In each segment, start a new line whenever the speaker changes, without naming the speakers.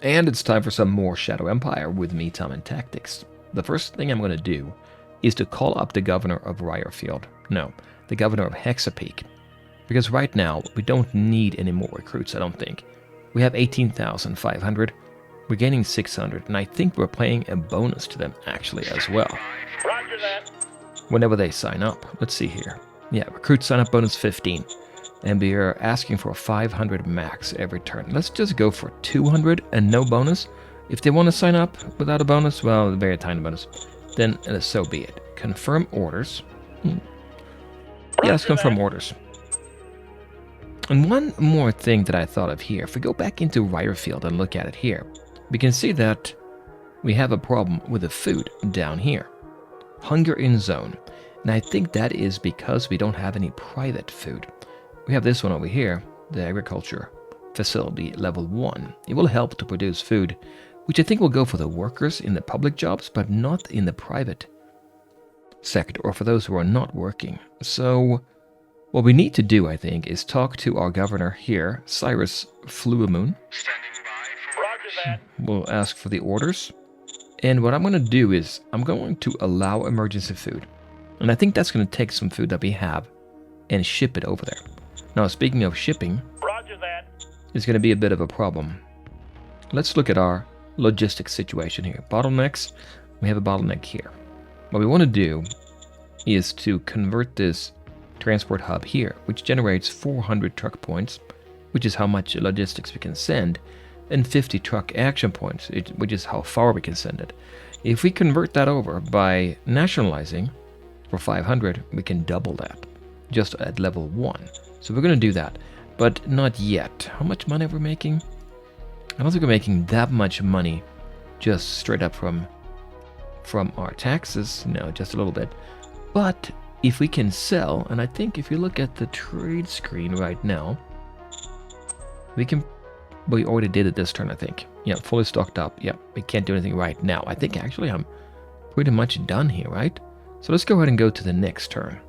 And it's time for some more Shadow Empire with me, Tom, and Tactics. The first thing I'm going to do is to call up the governor of Ryerfield. No, the governor of Hexapeak. Because right now, we don't need any more recruits, I don't think. We have 18,500. We're gaining 600, and I think we're paying a bonus to them, actually, as well.
Roger that.
Whenever they sign up. Let's see here. Yeah, recruit sign-up bonus 15. And we are asking for 500 max every turn. Let's just go for 200 and no bonus. If they want to sign up without a bonus, well, a very tiny bonus, then so be it. Confirm orders. Yeah, let's confirm orders. And one more thing that I thought of here. If we go back into Ryerfield and look at it here, we can see that we have a problem with the food down here. Hunger in zone. And I think that is because we don't have any private food. We have this one over here, the agriculture facility level 1. It will help to produce food, which I think will go for the workers in the public jobs, but not in the private sector, or for those who are not working. So what we need to do, I think, is talk to our governor here, Cyrus Fluamoon.
Roger that.
We'll ask for the orders. And what I'm going to do is I'm going to allow emergency food. And I think that's going to take some food that we have and ship it over there. Now, speaking of shipping,
Roger that.
it's going to be a bit of a problem. Let's look at our logistics situation here. Bottlenecks. We have a bottleneck here. What we want to do is to convert this transport hub here, which generates 400 truck points, which is how much logistics we can send, and 50 truck action points, which is how far we can send it. If we convert that over by nationalizing for 500, we can double that just at level 1. So we're going to do that, but not yet. How much money are we making? I don't think we're making that much money just straight up from our taxes. No, just a little bit. But if we can sell, and I think if you look at the trade screen right now, we can. We already did it this turn, I think. Yeah, fully stocked up. Yeah, we can't do anything right now. I think actually I'm pretty much done here, right? So let's go ahead and go to the next turn.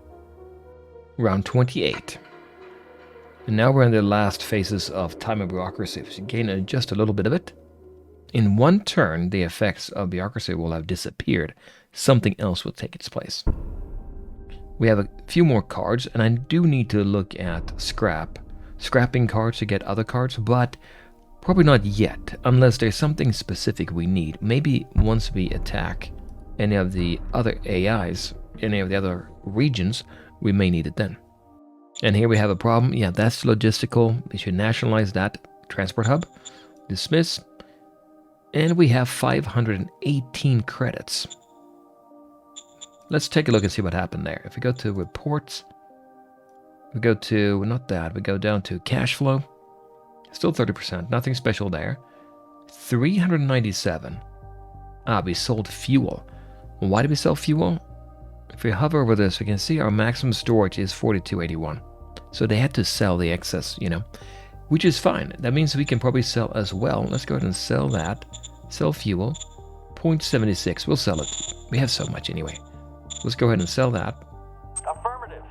Round 28. And now we're in the last phases of time of bureaucracy. So you gain just a little bit of it. In one turn, the effects of bureaucracy will have disappeared. Something else will take its place. We have a few more cards, and I do need to look at scrapping cards to get other cards, but probably not yet, unless there's something specific we need. Maybe once we attack any of the other AIs, any of the other regions, we may need it then. And here we have a problem. Yeah, that's logistical. We should nationalize that transport hub. Dismiss. And we have 518 credits. Let's take a look and see what happened there. If we go to reports, we go to, not that, we go down to cash flow. Still 30%, nothing special there. 397. We sold fuel. Why did we sell fuel? If we hover over this, we can see our maximum storage is 4281. So they had to sell the excess, which is fine. That means we can probably sell as well. Let's go ahead and sell that. Sell fuel. 0.76. We'll sell it. We have so much anyway. Let's go ahead and sell that.
Affirmative.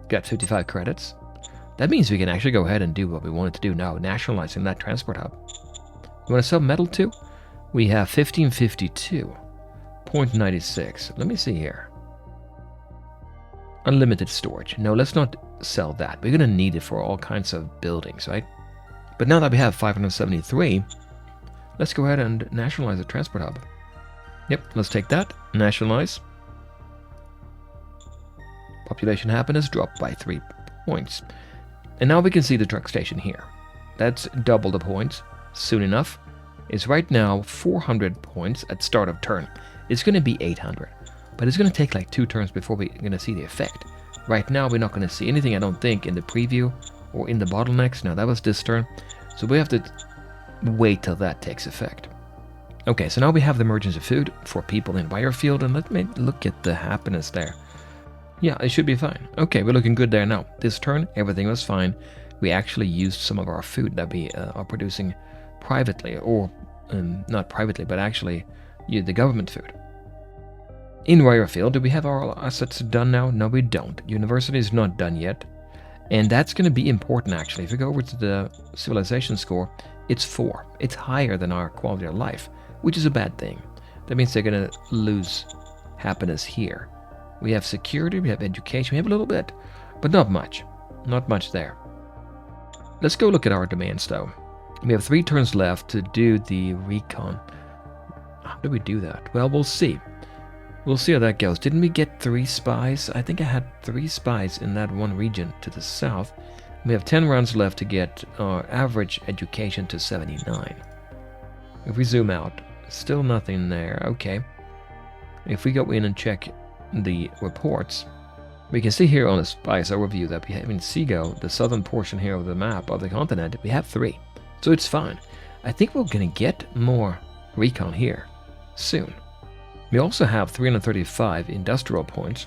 Got 55 credits. That means we can actually go ahead and do what we wanted to do now, nationalizing that transport hub. You want to sell metal too? We have 1552. 0.96. Let me see here. Unlimited storage. No, let's not sell that. We're going to need it for all kinds of buildings, right? But now that we have 573, let's go ahead and nationalize the transport hub. Yep, let's take that. Nationalize. Population happiness dropped by 3 points. And now we can see the truck station here. That's double the points. Soon enough. It's right now 400 points at start of turn. It's going to be 800. But it's going to take like 2 turns before we're going to see the effect. Right now, we're not going to see anything, I don't think, in the preview or in the bottlenecks. No, that was this turn. So we have to wait till that takes effect. Okay, so now we have the emergency food for people in Ryerfield, and let me look at the happiness there. Yeah, it should be fine. Okay, we're looking good there now. This turn, everything was fine. We actually used some of our food that we are producing privately, or not privately, but actually the government food. In Ryerfield, do we have our assets done now? No, we don't. University is not done yet. And that's going to be important, actually. If we go over to the civilization score, It's 4. It's higher than our quality of life, which is a bad thing. That means they're going to lose happiness here. We have security, we have education, we have a little bit, but not much. Not much there. Let's go look at our demands, though. We have 3 turns left to do the recon. How do we do that? Well, we'll see. We'll see how that goes. Didn't we get 3 spies? I think I had 3 spies in that one region to the south. We have 10 rounds left to get our average education to 79. If we zoom out, still nothing there. Okay. If we go in and check the reports, we can see here on the spies overview that we have in Seago, the southern portion here of the map of the continent, we have 3. So it's fine. I think we're going to get more recon here soon. We also have 335 industrial points.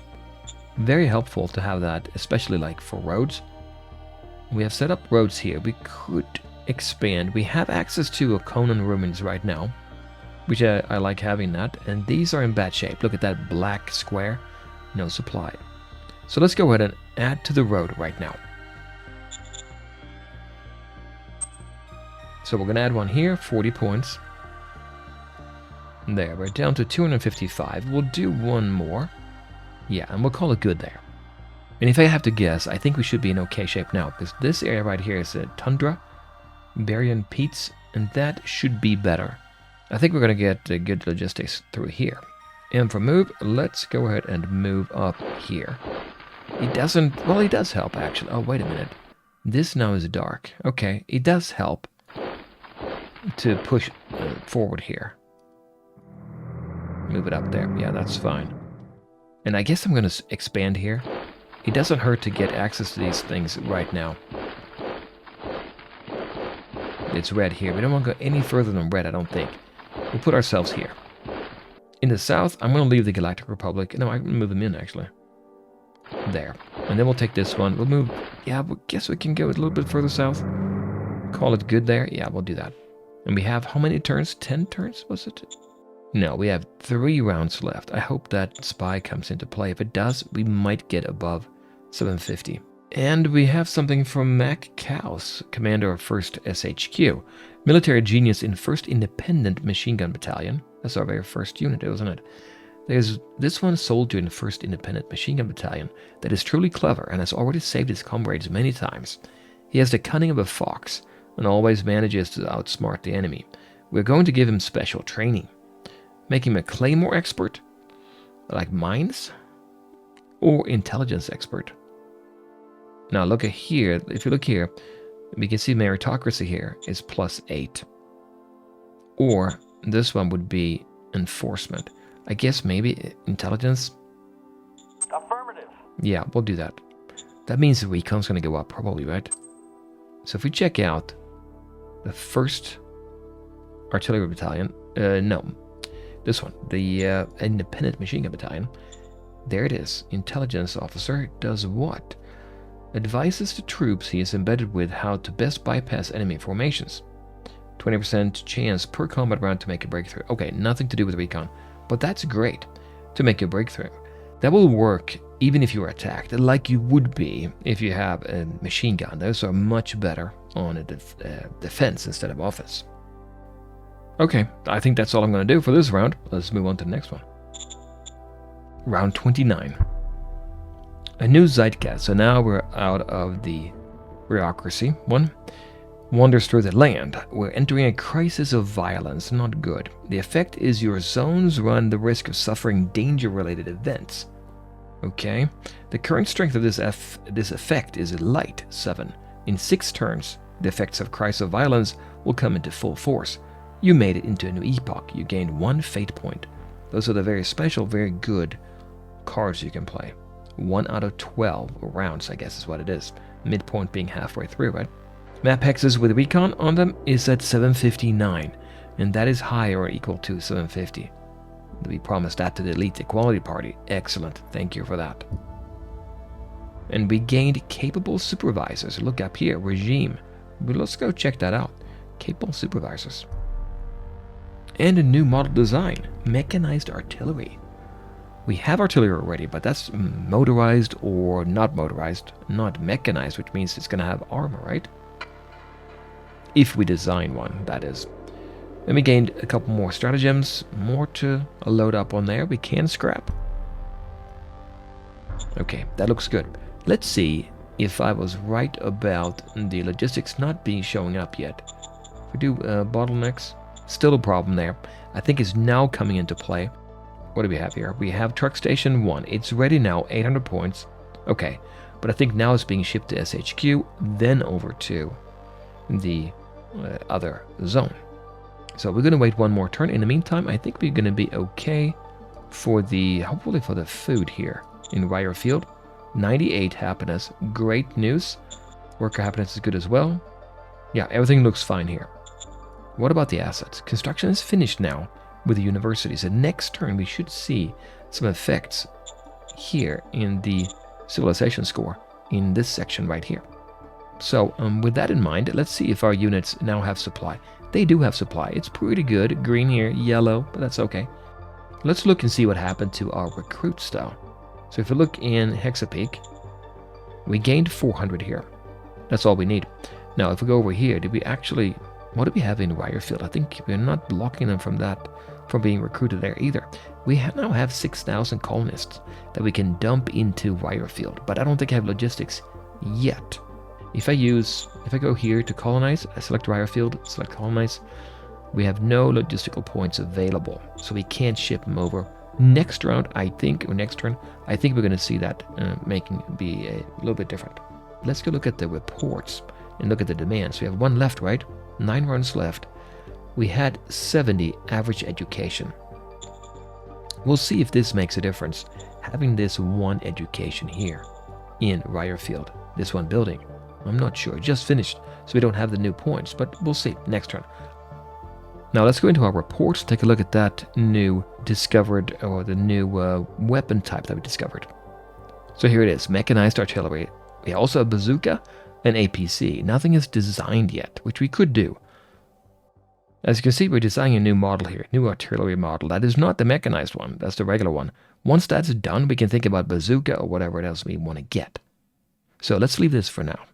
Very helpful to have that, especially like for roads. We have set up roads here. We could expand. We have access to a Conan ruins right now, which I like having that. And these are in bad shape. Look at that black square. No supply. So let's go ahead and add to the road right now. So we're going to add one here, 40 points. There, we're down to 255. We'll do one more. Yeah, and we'll call it good there. And if I have to guess, I think we should be in okay shape now, because this area right here is a tundra, Berrien peats, and that should be better. I think we're going to get good logistics through here. And for move, let's go ahead and move up here. It doesn't, well, it does help actually. Oh, wait a minute. This now is dark. Okay, it does help to push forward here. Move it up there. Yeah, that's fine. And I guess I'm going to expand here. It doesn't hurt to get access to these things right now. It's red here. We don't want to go any further than red, I don't think. We'll put ourselves here. In the south, I'm going to leave the Galactic Republic. No, I can move them in, actually. There. And then we'll take this one. We'll move... Yeah, I guess we can go a little bit further south. Call it good there. Yeah, we'll do that. And we have how many turns? 10 turns, was it? No, we have 3 rounds left. I hope that spy comes into play. If it does, we might get above 750. And we have something from Mac Kaus, commander of 1st SHQ. Military genius in 1st Independent Machine Gun Battalion. That's our very first unit, isn't it? There's this one soldier in 1st Independent Machine Gun Battalion that is truly clever and has already saved his comrades many times. He has the cunning of a fox and always manages to outsmart the enemy. We're going to give him special training. Make him a claymore expert, like mines, or intelligence expert. Now look at here, if you look here, we can see meritocracy here is +8. Or this one would be enforcement. I guess maybe intelligence?
Affirmative.
Yeah, we'll do that. That means the recon's going to go up probably, right? So if we check out the 1st Artillery Battalion, no, this one, the Independent Machine Gun Battalion, there it is. Intelligence officer does what? Advises the troops he is embedded with how to best bypass enemy formations. 20% chance per combat round to make a breakthrough. Okay, nothing to do with recon, but that's great to make a breakthrough. That will work even if you are attacked, like you would be if you have a machine gun. Those are much better on a defense instead of offense. Okay, I think that's all I'm going to do for this round. Let's move on to the next one. Round 29. A new Zeitgeist. So now we're out of the bureaucracy one. Wanders through the land. We're entering a crisis of violence. Not good. The effect is your zones run the risk of suffering danger-related events. Okay. The current strength of this effect is light, 7. In 6 turns, the effects of crisis of violence will come into full force. You made it into a new epoch. You gained 1 fate point. Those are the very special, very good cards you can play. 1 out of 12 rounds, I guess is what it is. Midpoint being halfway through, right? Map hexes with recon on them is at 759, and that is higher or equal to 750. We promised that to the Elite Equality Party. Excellent, thank you for that. And we gained capable supervisors. Look up here, regime. But let's go check that out. Capable supervisors. And a new model design, mechanized artillery. We have artillery already, but that's motorized or not motorized, not mechanized, which means it's going to have armor, right? If we design one, that is. Then we gained a couple more stratagems, more to load up on there. We can scrap. Okay, that looks good. Let's see if I was right about the logistics not being showing up yet. If we do bottlenecks, still a problem there. I think it's now coming into play. What do we have here? We have truck station 1. It's ready now, 800 points. Okay, but I think now it's being shipped to SHQ, then over to the other zone. So we're going to wait one more turn. In the meantime, I think we're going to be okay for the, hopefully for the food here in Rirefield. 98 happiness, great news. Worker happiness is good as well. Yeah, everything looks fine here. What about the assets? Construction is finished now with the universities. And next turn we should see some effects here in the civilization score in this section right here. So with that in mind, let's see if our units now have supply. They do have supply. It's pretty good. Green here, yellow, but that's okay. Let's look and see what happened to our recruit style. So if we look in Hexapeak, we gained 400 here. That's all we need. Now if we go over here, did we actually, what do we have in Rirefield? I think we're not blocking them from that, from being recruited there either. We now have 6,000 colonists that we can dump into Rirefield, but I don't think I have logistics yet. If I go here to colonize, I select Rirefield, select colonize, we have no logistical points available, so we can't ship them over. Next round, I think, or next turn, I think we're going to see that making be a little bit different. Let's go look at the reports and look at the demands. We have one left, right? 9 runs left. We had 70 average education. We'll see if this makes a difference, having this one education here in Rirefield, this one building. I'm not sure, just finished, so we don't have the new points, but we'll see next turn. Now let's go into our reports, take a look at that new discovered, or the new weapon type that we discovered. So here it is, mechanized artillery. We also have bazooka and APC. Nothing is designed yet, which we could do. As you can see, we're designing a new model here, new artillery model. That is not the mechanized one, that's the regular one. Once that's done, we can think about bazooka or whatever else we want to get. So let's leave this for now.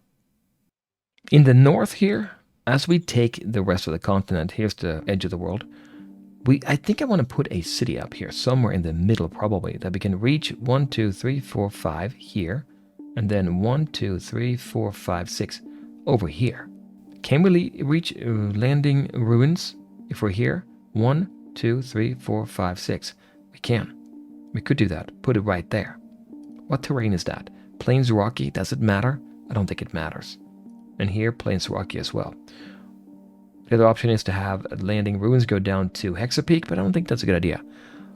In the north here, as we take the rest of the continent, here's the edge of the world, I think I want to put a city up here, somewhere in the middle probably, that we can reach 1, 2, 3, 4, 5 here, and then 1, 2, 3, 4, 5, 6 over here. Can we reach landing ruins if we're here? 1, 2, 3, 4, 5, 6. We can. We could do that. Put it right there. What terrain is that? Plains rocky? Does it matter? I don't think it matters. And here, plains rocky as well. The other option is to have landing ruins go down to Hexapeak, but I don't think that's a good idea.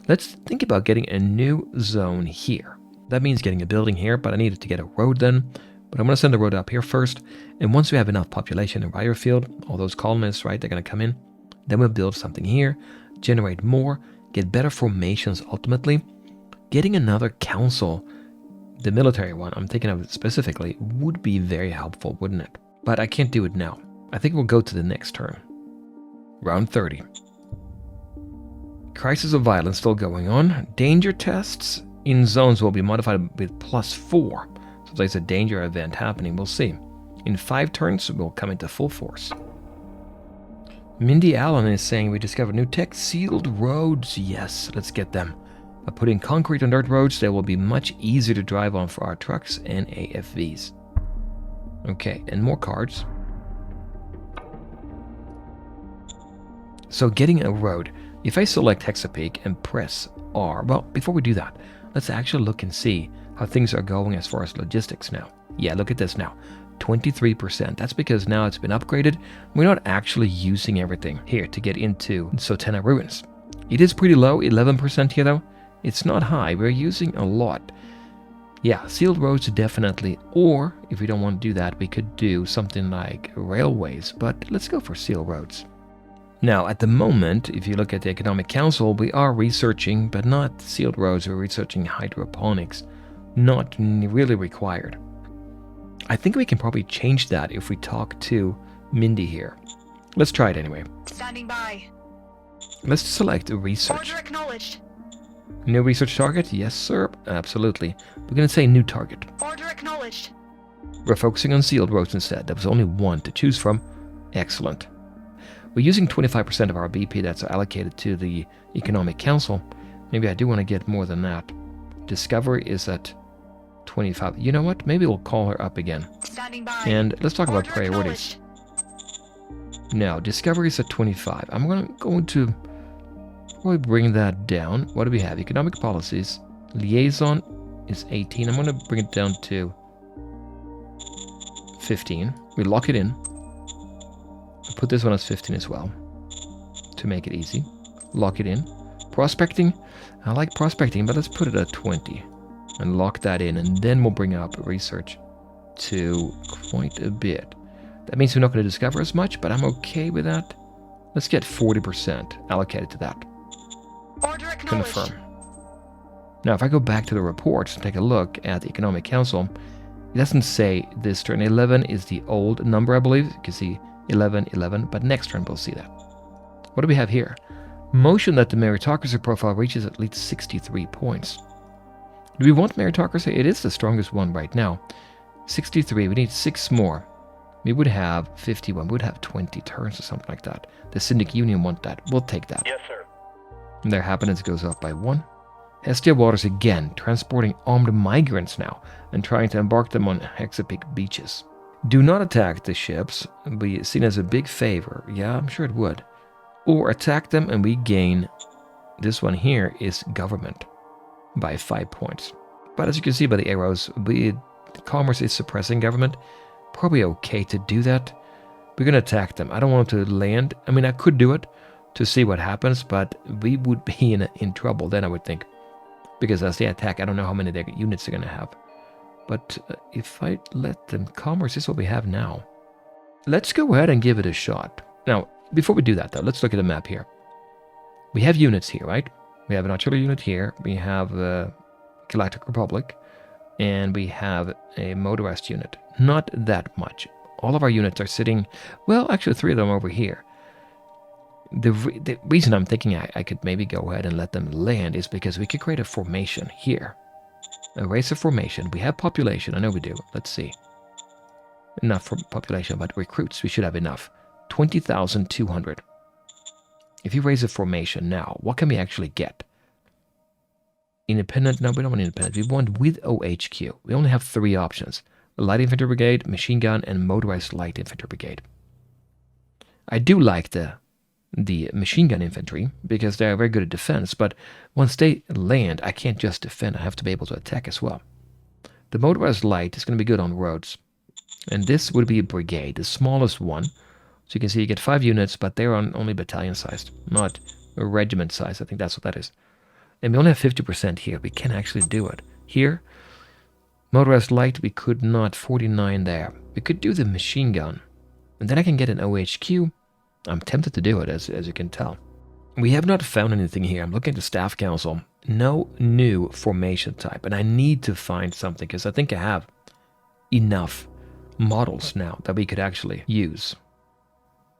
Let's think about getting a new zone here. That means getting a building here, but I needed to get a road then. But I'm going to send the road up here first. And once we have enough population in Rirefield, all those colonists, right, they're going to come in. Then we'll build something here, generate more, get better formations ultimately. Getting another council, the military one, I'm thinking of it specifically, would be very helpful, wouldn't it? But I can't do it now. I think we'll go to the next turn. Round 30. Crisis of violence still going on. Danger tests in zones will be modified with +4. So if there's a danger event happening, we'll see. In 5 turns, we'll come into full force. Mindy Allen is saying we discovered new tech, sealed roads. Yes, let's get them. By putting concrete on dirt roads, they will be much easier to drive on for our trucks and AFVs. Okay, and more cards. So getting a road, if I select Hexapeak and press R, well, before we do that, let's actually look and see how things are going as far as logistics now. Yeah, look at this now, 23%. That's because now it's been upgraded. We're not actually using everything here to get into Sotena Ruins. It is pretty low, 11% here though. It's not high, we're using a lot. Yeah, sealed roads definitely, or if we don't want to do that, we could do something like railways, but let's go for sealed roads. Now, at the moment, if you look at the Economic Council, we are researching, but not sealed roads, we're researching hydroponics. Not really required. I think we can probably change that if we talk to Mindy here. Let's try it anyway.
Standing by.
Let's select research.
Order acknowledged.
New research target? Yes, sir. Absolutely. We're going to say new target.
Order acknowledged.
We're focusing on sealed roads instead. There was only one to choose from, Excellent. We're using 25% of our BP that's allocated to the Economic Council. Maybe I do want to get more than that. Discovery is at 25. You know what? Maybe we'll call her up again.
Standing by.
And let's talk about
Order
priorities. Now, Discovery is at 25. I'm going to probably bring that down. What do we have? Economic policies. Liaison is 18. I'm going to bring it down to 15. We lock it in. Put this one as 15 as well to make it easy. Lock it in. Prospecting. I like prospecting, but let's put it at 20 and lock that in, and then we'll bring up research to quite a bit. That means we're not going to discover as much, but I'm okay with that. Let's get 40% allocated to that.
Order acknowledged.
Confirm. Now, if I go back to the reports and take a look at the Economic Council, it doesn't say this turn. 11 is the old number, I believe. You can see 11, 11, but next turn we'll see that. What do we have here? Motion that the meritocracy profile reaches at least 63 points. Do we want meritocracy? It is the strongest one right now. 63, we need 6 more. We would have 51, we would have 20 turns or something like that. The Syndic Union want that. We'll take that.
Yes, sir.
And their happiness goes up by 1. Hestia Waters again, transporting armed migrants now and trying to embark them on Hexapeak beaches. Do not attack the ships, be seen as a big favor. Yeah, I'm sure it would. Or attack them and we gain, this one here is government by 5 points. But as you can see by the arrows, commerce is suppressing government. Probably okay to do that. We're going to attack them. I don't want to land. I mean, I could do it to see what happens, but we would be in trouble then, I would think. Because as they attack, I don't know how many their units they're going to have. But if I let them, commerce is what we have now. Let's go ahead and give it a shot. Now, before we do that, though, let's look at the map here. We have units here, right? We have an artillery unit here. We have the Galactic Republic. And we have a motorized unit. Not that much. All of our units are sitting... Well, actually, 3 of them over here. The reason I'm thinking I could maybe go ahead and let them land is because we could create a formation here. A race of formation. We have population. I know we do. Let's see. Enough for population, but recruits, we should have enough. 20,200. If you raise a formation now, what can we actually get? Independent? No, we don't want independent. We want with OHQ. We only have 3 options. A light infantry brigade, machine gun, and motorized light infantry brigade. I do like the machine gun infantry because they are very good at defense, but once they land, I can't just defend. I have to be able to attack as well. The motorized light is going to be good on roads. And this would be a brigade, the smallest one. So you can see you get 5 units, but they're only battalion sized, not a regiment size. I think that's what that is. And we only have 50% here. We can actually do it. Here, motorized light, we could not. 49 there. We could do the machine gun. And then I can get an OHQ. I'm tempted to do it, as you can tell. We have not found anything here. I'm looking at the staff council. No new formation type. And I need to find something, because I think I have enough models now that we could actually use.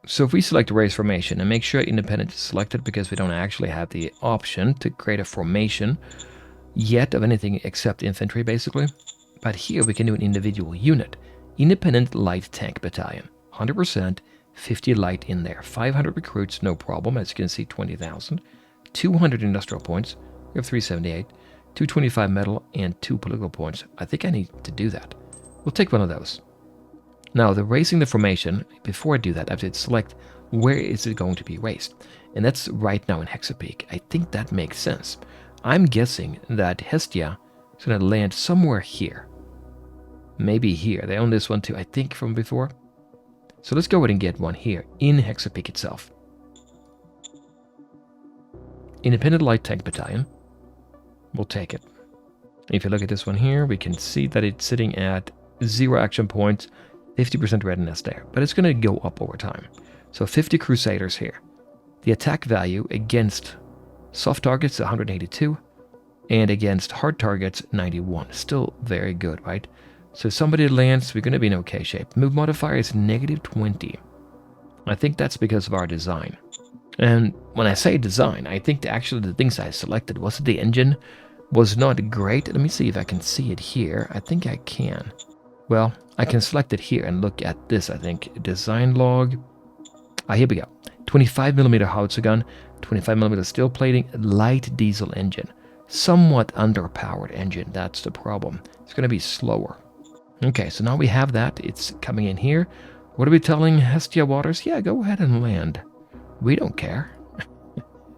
So if we select race formation and make sure independent is selected, because we don't actually have the option to create a formation yet of anything except infantry, basically. But here we can do an individual unit. Independent light tank battalion. 100%, 50 light in there. 500 recruits, no problem. As you can see, 20,000. 200 industrial points. We have 378. 225 metal and 2 political points. I think I need to do that. We'll take one of those. Now, the raising the formation, before I do that, I have to select where is it going to be raised. And that's right now in Hexapeak. I think that makes sense. I'm guessing that Hestia is going to land somewhere here. Maybe here. They own this one too, I think, from before. So let's go ahead and get one here in Hexapeak itself. Independent Light Tank Battalion. We'll take it. If you look at this one here, we can see that it's sitting at 0 action points. 50% readiness there, but it's going to go up over time. So 50 Crusaders here. The attack value against soft targets 182 and against hard targets 91. Still very good, right? So if somebody lands, we're going to be in okay shape. Move modifier is -20. I think that's because of our design. And when I say design, I think actually the things I selected, was it the engine was not great? Let me see if I can see it here. I think I can. Well, I can select it here and look at this, I think. Design log. Here we go. 25mm howitzer gun, 25mm steel plating, light diesel engine. Somewhat underpowered engine, that's the problem. It's going to be slower. Okay, so now we have that. It's coming in here. What are we telling Hestia Waters? Yeah, go ahead and land. We don't care.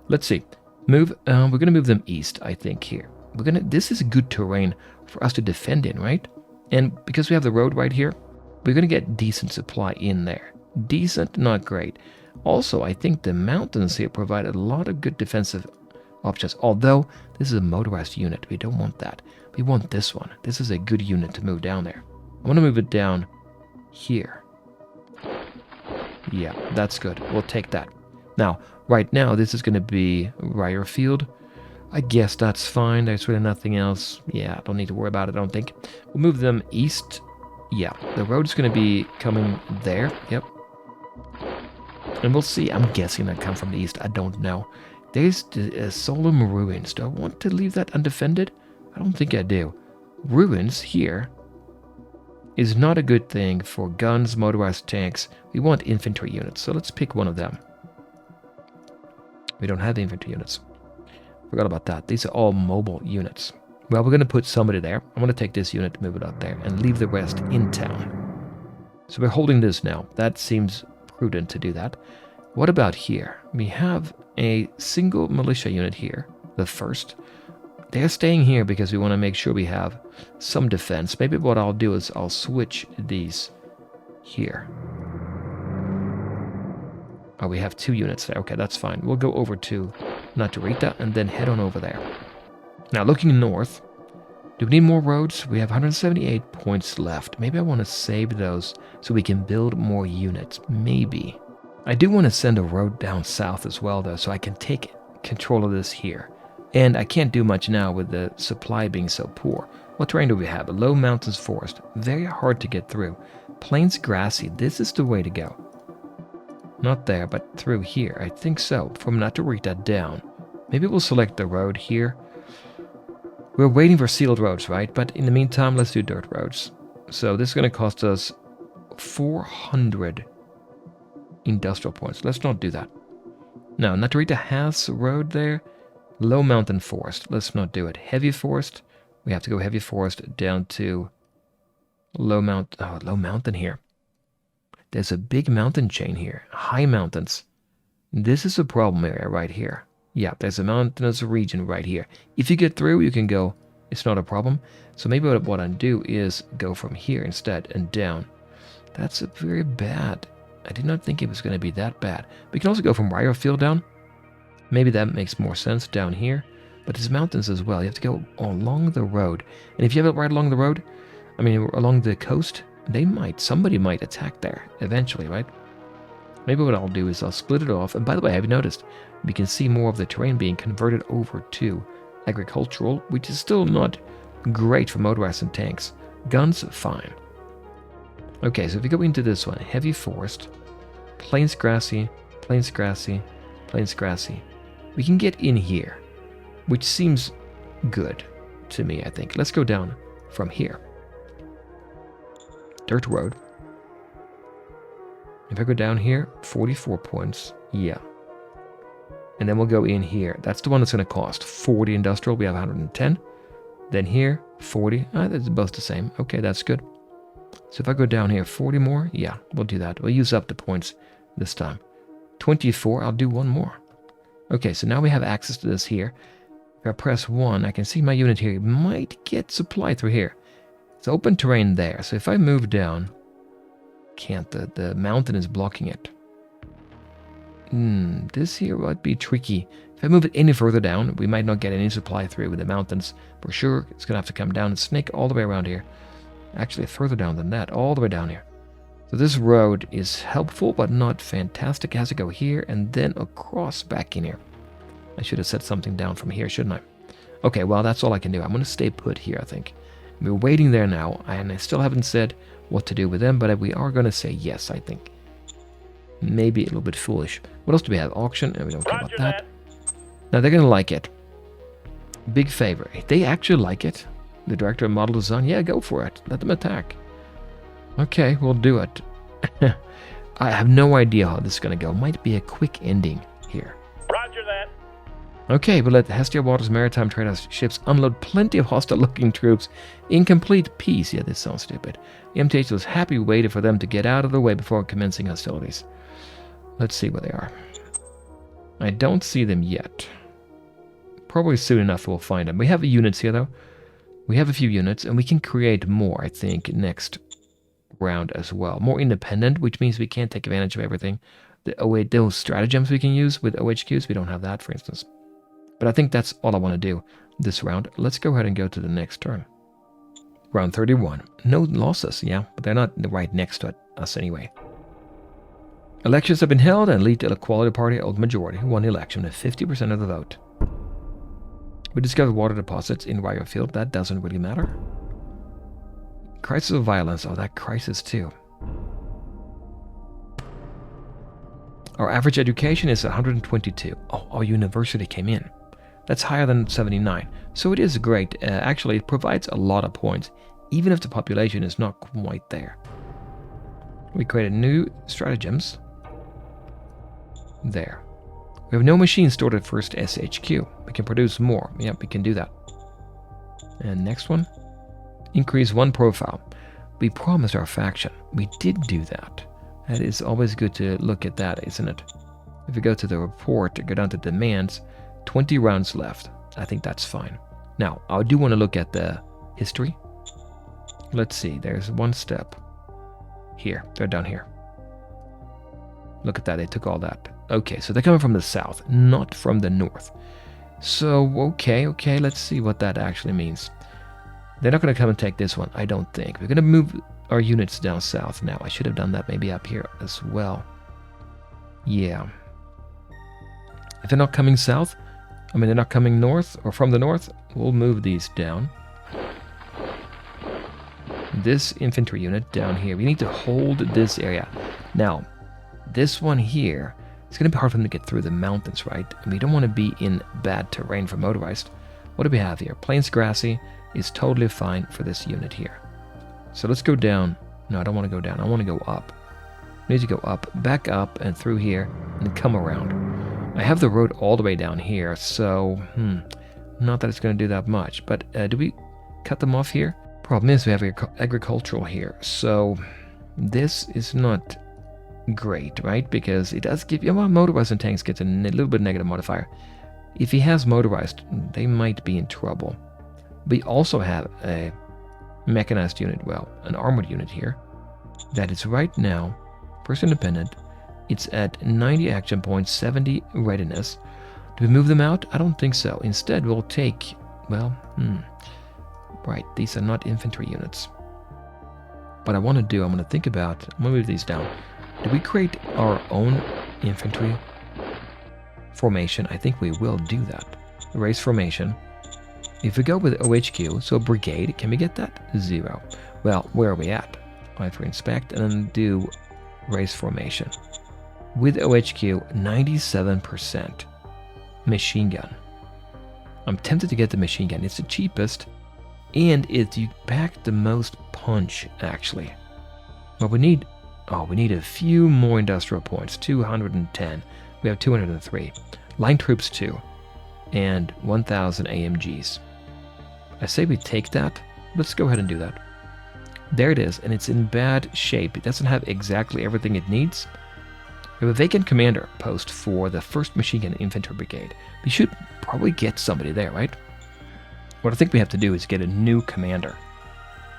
Let's see. Move. We're going to move them east, I think, here. This is good terrain for us to defend in, right? And because we have the road right here, we're going to get decent supply in there. Decent, not great. Also, I think the mountains here provide a lot of good defensive options. Although, this is a motorized unit. We don't want that. We want this one. This is a good unit to move down there. I want to move it down here. Yeah, that's good. We'll take that. Now, right now, this is going to be Riorfield. I guess that's fine. There's really nothing else. Yeah, I don't need to worry about it, I don't think. We'll move them east. Yeah, the road's going to be coming there. Yep. And we'll see. I'm guessing that come from the east. I don't know. There's the Solemn Ruins. Do I want to leave that undefended? I don't think I do. Ruins here is not a good thing for guns, motorized tanks. We want infantry units, so let's pick one of them. We don't have the infantry units. Forgot about that. These are all mobile units. Well, we're going to put somebody there. I'm going to take this unit, move it out there, and leave the rest in town. So we're holding this now. That seems prudent to do that. What about here? We have a single militia unit here, the first. They're staying here because we want to make sure we have some defense. Maybe what I'll do is I'll switch these here. Oh, we have 2 units there. Okay, that's fine. We'll go over to Naturita and then head on over there. Now, looking north, do we need more roads? We have 178 points left. Maybe I want to save those so we can build more units. Maybe. I do want to send a road down south as well, though, so I can take control of this here. And I can't do much now with the supply being so poor. What terrain do we have? A low mountains forest. Very hard to get through. Plains grassy. This is the way to go. Not there, but through here. I think so. From Naturita down. Maybe we'll select the road here. We're waiting for sealed roads, right? But in the meantime, let's do dirt roads. So this is going to cost us 400 industrial points. Let's not do that. Now, Naturita has a road there. Low mountain forest. Let's not do it. Heavy forest. We have to go heavy forest down to low mountain here. There's a big mountain chain here. High mountains. This is a problem area right here. Yeah, there's a mountainous region right here. If you get through, you can go. It's not a problem. So maybe what I do is go from here instead and down. That's a very bad. I did not think it was going to be that bad. We can also go from Riorfield down. Maybe that makes more sense down here. But there's mountains as well. You have to go along the road. And if you have it right along the road, I mean along the coast, somebody might attack there eventually, right? Maybe what I'll do is I'll split it off. And by the way, have you noticed? We can see more of the terrain being converted over to agricultural, which is still not great for motorized and tanks. Guns, fine. Okay, so if we go into this one, heavy forest, plains grassy, plains grassy, plains grassy. We can get in here, which seems good to me, I think. Let's go down from here. Dirt road. If I go down here, 44 points. Yeah. And then we'll go in here. That's the one that's going to cost 40 industrial. We have 110. Then here, 40. That's both the same. Okay, that's good. So if I go down here, 40 more. Yeah, we'll do that. We'll use up the points this time. 24. I'll do one more. Okay, so now we have access to this here. If I press 1, I can see my unit here. It might get supply through here. It's open terrain there. So if I move down, can't. The mountain is blocking it. This here might be tricky. If I move it any further down, we might not get any supply through with the mountains. For sure, it's going to have to come down and snake all the way around here. Actually, further down than that, all the way down here. So this road is helpful, but not fantastic. It has to go here and then across back in here. I should have set something down from here, shouldn't I? Okay, well, that's all I can do. I'm going to stay put here, I think. We're waiting there now, and I still haven't said what to do with them, but we are going to say yes, I think. Maybe a little bit foolish. What else do we have? Auction, and we don't care about that. Now, they're going to like it. Big favor. If they actually like it, the director of model design, yeah, go for it. Let them attack. Okay, we'll do it. I have no idea how this is going to go. Might be a quick ending here.
Roger that.
Okay, we'll let the Hestia Waters Maritime Trade House ships unload plenty of hostile-looking troops in complete peace. Yeah, this sounds stupid. MTH was happy we waited for them to get out of the way before commencing hostilities. Let's see where they are. I don't see them yet. Probably soon enough we'll find them. We have units here, though. We have a few units, and we can create more, I think, next round as well. More independent, which means we can't take advantage of everything. Those stratagems we can use with OHQs, we don't have that, for instance. But I think that's all I want to do this round. Let's go ahead and go to the next turn. Round 31. No losses, yeah, but they're not right next to us anyway. Elections have been held and lead to Equality Party old majority, who won the election with 50% of the vote. We discovered water deposits in Rio Field. That doesn't really matter. Crisis of violence. Oh, that crisis too. Our average education is 122. Oh, our university came in. That's higher than 79. So it is great. Actually, it provides a lot of points, even if the population is not quite there. We created new stratagems. There. We have no machines stored at first SHQ. We can produce more. Yep, we can do that. And next one. Increase one profile. We promised our faction. We did do that. That is always good to look at that, isn't it? If we go to the report, go down to demands, 20 rounds left. I think that's fine. Now, I do want to look at the history. Let's see. There's one step. Here. They're down here. Look at that. They took all that. Okay, so they're coming from the south, not from the north. So, okay, let's see what that actually means. They're not going to come and take this one, I don't think. We're going to move our units down south now. I should have done that maybe up here as well. Yeah. If they're not coming south, I mean they're not coming north or from the north, we'll move these down. This infantry unit down here, we need to hold this area. Now, this one here, it's going to be hard for them to get through the mountains, right? And we don't want to be in bad terrain for motorized. What do we have here? Plains grassy is totally fine for this unit here. So let's go down. No, I don't want to go down. I want to go up. We need to go up, back up, and through here, and come around. I have the road all the way down here, so, not that it's going to do that much. But do we cut them off here? Problem is we have agricultural here, so this is not great, right? Because it does give you, well, motorized and tanks gets a little bit negative modifier. If he has motorized, they might be in trouble. We also have a mechanized unit, well, an armored unit here, that is right now, first independent, it's at 90 action points, 70 readiness. Do we move them out? I don't think so. Instead, we'll take, well, right, these are not infantry units. What I want to do, I'm going to think about, I'm going to move these down. Do we create our own infantry formation? I think we will do that. Race formation. If we go with OHQ, so brigade, can we get that? 0. Well, where are we at? I for inspect and then do race formation. With OHQ, 97% machine gun. I'm tempted to get the machine gun. It's the cheapest and you pack the most punch, actually. But we need a few more industrial points. 210. We have 203. Line troops 2. And 1,000 AMGs. I say we take that. Let's go ahead and do that. There it is, and it's in bad shape. It doesn't have exactly everything it needs. We have a vacant commander post for the 1st Machine Gun Infantry Brigade. We should probably get somebody there, right? What I think we have to do is get a new commander.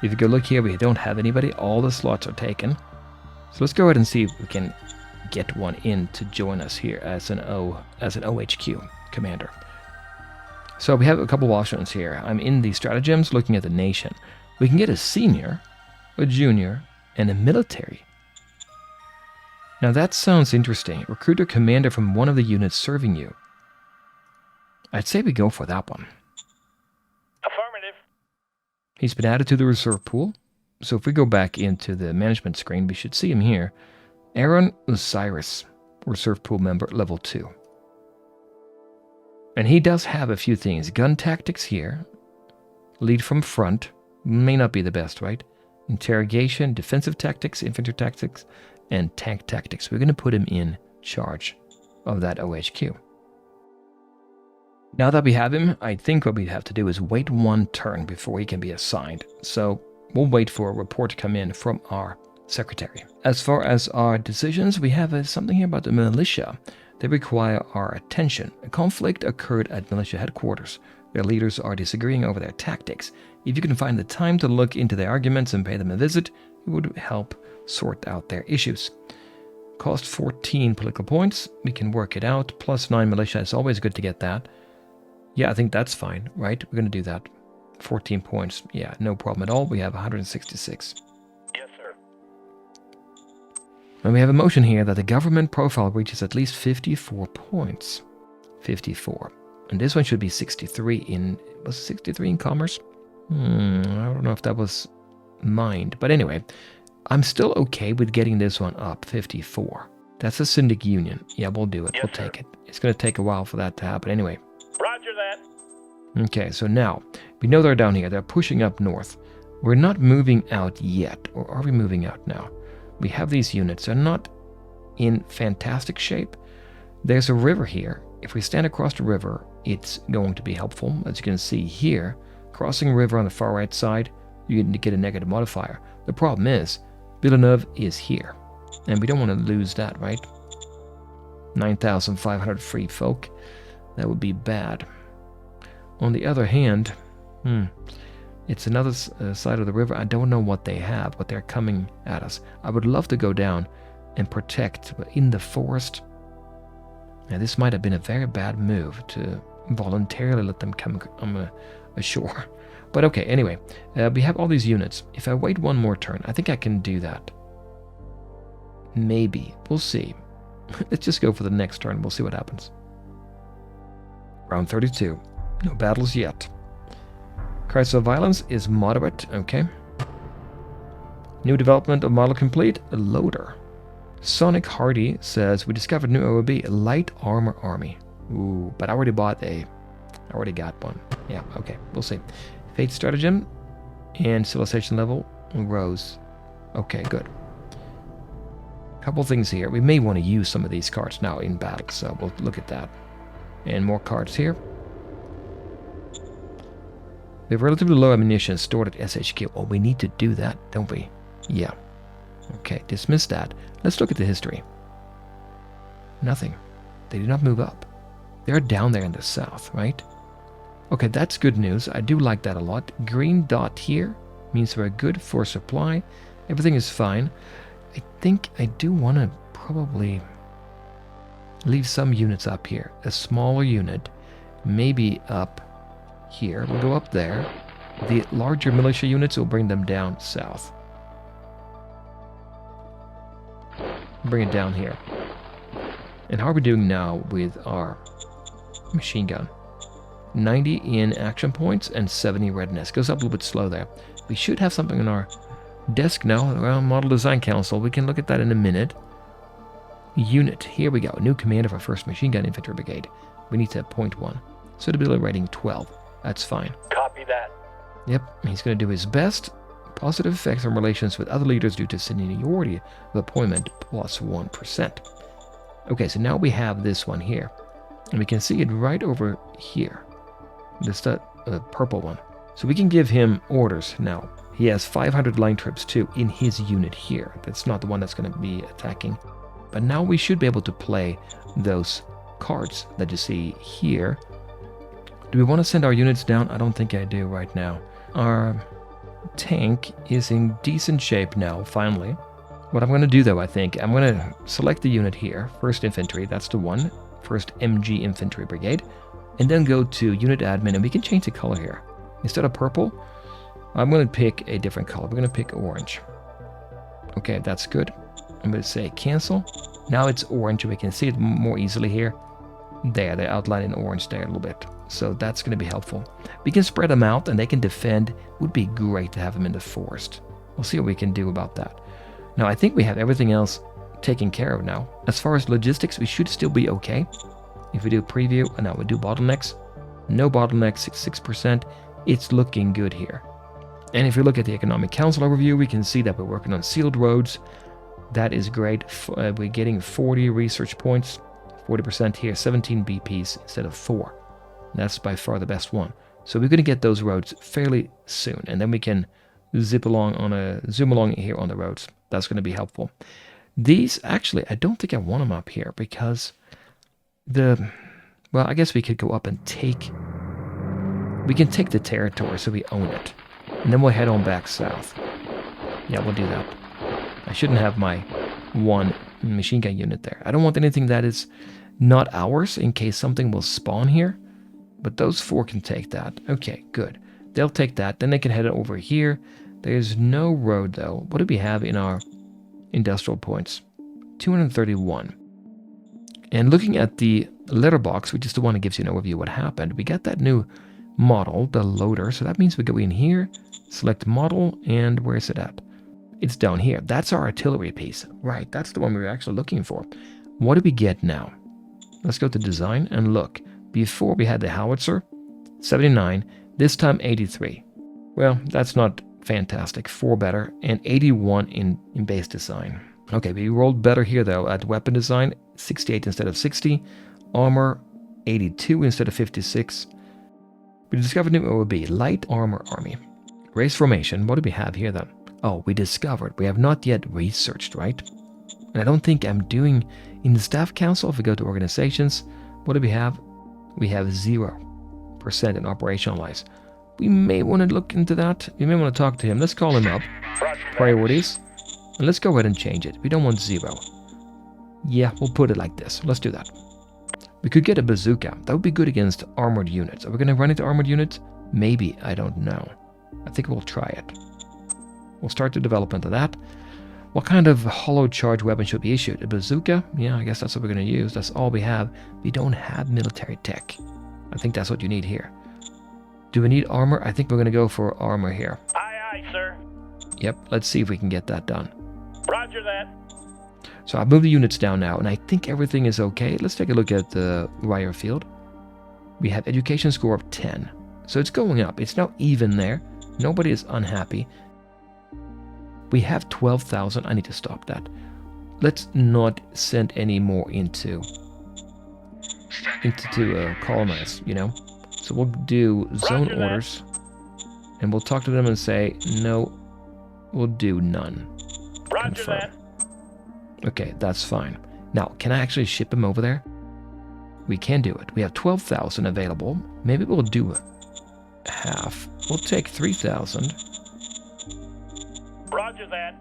If you go look here, we don't have anybody. All the slots are taken. So let's go ahead and see if we can get one in to join us here as an OHQ commander. So we have a couple of options here. I'm in the stratagems looking at the nation. We can get a senior, a junior, and a military. Now that sounds interesting. Recruit a commander from one of the units serving you. I'd say we go for that one.
Affirmative.
He's been added to the reserve pool. So if we go back into the management screen, we should see him here. Aaron Osiris, reserve pool member, level 2. And he does have a few things. Gun tactics here. Lead from front. May not be the best, right? interrogation, defensive tactics, infantry tactics, and tank tactics. We're going to put him in charge of that OHQ. Now that we have him, I think what we have to do is wait one turn before he can be assigned. So we'll wait for a report to come in from our secretary. As far as our decisions, we have something here about the militia. They require our attention. A conflict occurred at militia headquarters. Their leaders are disagreeing over their tactics. If you can find the time to look into their arguments and pay them a visit, it would help sort out their issues. Cost 14 political points. We can work it out. Plus 9 militia. It's always good to get that. Yeah, I think that's fine, right? We're going to do that. 14 points. Yeah, no problem at all. We have 166.
Yes, sir.
And we have a motion here that the government profile reaches at least 54 points. 54. And this one should be 63 in... Was it 63 in commerce? I don't know if that was mined. But anyway, I'm still okay with getting this one up. 54. That's a syndic union. Yeah, we'll do it.
Yes,
we'll take it. It's going to take a while for that to happen anyway.
Roger that.
Okay, so now, we know they're down here. They're pushing up north. We're not moving out yet. Or are we moving out now? We have these units. They're not in fantastic shape. There's a river here. If we stand across the river, it's going to be helpful. As you can see here, crossing a river on the far right side, you get a negative modifier. The problem is, Villeneuve is here. And we don't want to lose that, right? 9,500 free folk. That would be bad. On the other hand, it's another side of the river. I don't know what they have, but they're coming at us. I would love to go down and protect, but in the forest. Now, this might have been a very bad move to voluntarily let them come ashore. But okay, anyway, we have all these units. If I wait one more turn, I think I can do that. Maybe. We'll see. Let's just go for the next turn. We'll see what happens. Round 32. No battles yet. Crisis of violence is moderate. Okay. New development of model complete. A loader. Sonic Hardy says, we discovered new OOB, Light Armor Army. Ooh, but I already bought I already got one. Yeah, okay, we'll see. Fate Stratagem and Civilization level rose. Okay, good. Couple things here. We may want to use some of these cards now in battle, so we'll look at that. And more cards here. We have relatively low ammunition stored at SHQ. Oh, we need to do that, don't we? Yeah. Okay, dismiss that. Let's look at the history. Nothing. They did not move up. They're down there in the south, right? Okay, that's good news. I do like that a lot. Green dot here means we're good for supply. Everything is fine. I think I do want to probably leave some units up here. A smaller unit, maybe up here. We'll go up there. The larger militia units will bring them down south. Bring it down here. And how are we doing now with our machine gun? 90 in action points and 70 readiness. Goes up a little bit slow there. We should have something on our desk now around Model Design Council. We can look at that in a minute. Unit. Here we go. New commander for 1st Machine Gun Infantry Brigade. We need to appoint one. Suitability rating 12. That's fine.
Copy that.
Yep. He's going to do his best. Positive effects on relations with other leaders due to seniority of appointment plus 1%. Okay, so now we have this one here. And we can see it right over here. This purple one. So we can give him orders now. He has 500 line troops too in his unit here. That's not the one that's going to be attacking. But now we should be able to play those cards that you see here. Do we want to send our units down? I don't think I do right now. Our tank is in decent shape now, finally. What I'm going to do though, I think, I'm going to select the unit here. 1st Infantry, that's the one. 1st MG Infantry Brigade. And then go to Unit Admin, and we can change the color here. Instead of purple, I'm going to pick a different color. We're going to pick orange. Okay, that's good. I'm going to say cancel. Now it's orange, and we can see it more easily here. There, they outline in orange there a little bit. So that's going to be helpful. We can spread them out, and they can defend. Would be great to have them in the forest. We'll see what we can do about that. Now, I think we have everything else taken care of now. As far as logistics, we should still be okay. If we do preview, and now we do bottlenecks. No bottlenecks, 6%. It's looking good here. And if you look at the Economic Council overview, we can see that we're working on sealed roads. That is great. We're getting 40 research points, 40% here, 17 BPs instead of 4. That's by far the best one. So we're going to get those roads fairly soon, and then we can zoom along here on the roads. That's going to be helpful. These, actually, I don't think I want them up here because well, I guess we could go up and we can take the territory so we own it. And then we'll head on back south. Yeah, we'll do that. I shouldn't have my 1 machine gun unit there. I don't want anything that is not ours in case something will spawn here. But those 4 can take that. Okay, good. They'll take that. Then they can head over here. There's no road, though. What do we have in our industrial points? 231. And looking at the letterbox, which is the one that gives you an overview of what happened, we got that new model, the loader. So that means we go in here, select model, and where is it at? It's down here. That's our artillery piece. Right, that's the one we were actually looking for. What do we get now? Let's go to design and look. Before we had the howitzer, 79, this time 83. Well, that's not fantastic. 4 better, and 81 in base design. Okay, we rolled better here though at weapon design, 68 instead of 60. Armor, 82 instead of 56. We discovered new OOB, Light Armor Army. Race formation, what do we have here then? Oh, we discovered. We have not yet researched, right? And I don't think I'm doing... In the staff council, if we go to organizations, what do we have? We have 0% in operationalize. We may want to look into that. We may want to talk to him. Let's call him up. Priorities. And let's go ahead and change it. We don't want 0. Yeah, we'll put it like this. Let's do that. We could get a bazooka. That would be good against armored units. Are we going to run into armored units? Maybe. I don't know. I think we'll try it. We'll start the development of that. What kind of hollow charge weapon should be issued? A bazooka? Yeah, I guess that's what we're going to use. That's all we have. We don't have military tech. I think that's what you need here. Do we need armor? I think we're going to go for armor here.
Aye, aye, sir.
Yep, let's see if we can get that done.
Roger that.
So I've moved the units down now, and I think everything is okay. Let's take a look at the wire field. We have education score of 10. So it's going up. It's now even there. Nobody is unhappy. We have 12,000. I need to stop that. Let's not send any more into colonize, you know? So we'll do zone orders, and we'll talk to them and say, no, we'll do none.
Roger
Confirm.
that.
Okay, that's fine. Now, can I actually ship him over there? We can do it. We have 12,000 available. Maybe we'll do half. We'll take 3,000.
Roger that.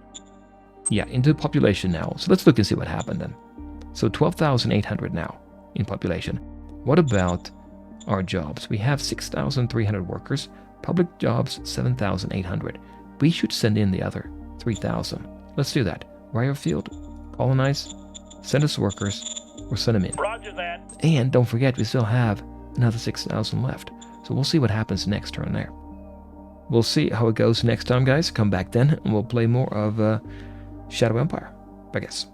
Yeah, into population now. So let's look and see what happened then. So 12,800 now in population. What about our jobs? We have 6,300 workers. Public jobs, 7,800. We should send in the other 3,000. Let's do that. Wire field, colonize, send us workers, or send them in.
Roger that.
And don't forget, we still have another 6,000 left. So we'll see what happens next turn there. We'll see how it goes next time, guys. Come back then, and we'll play more of Shadow Empire, I guess.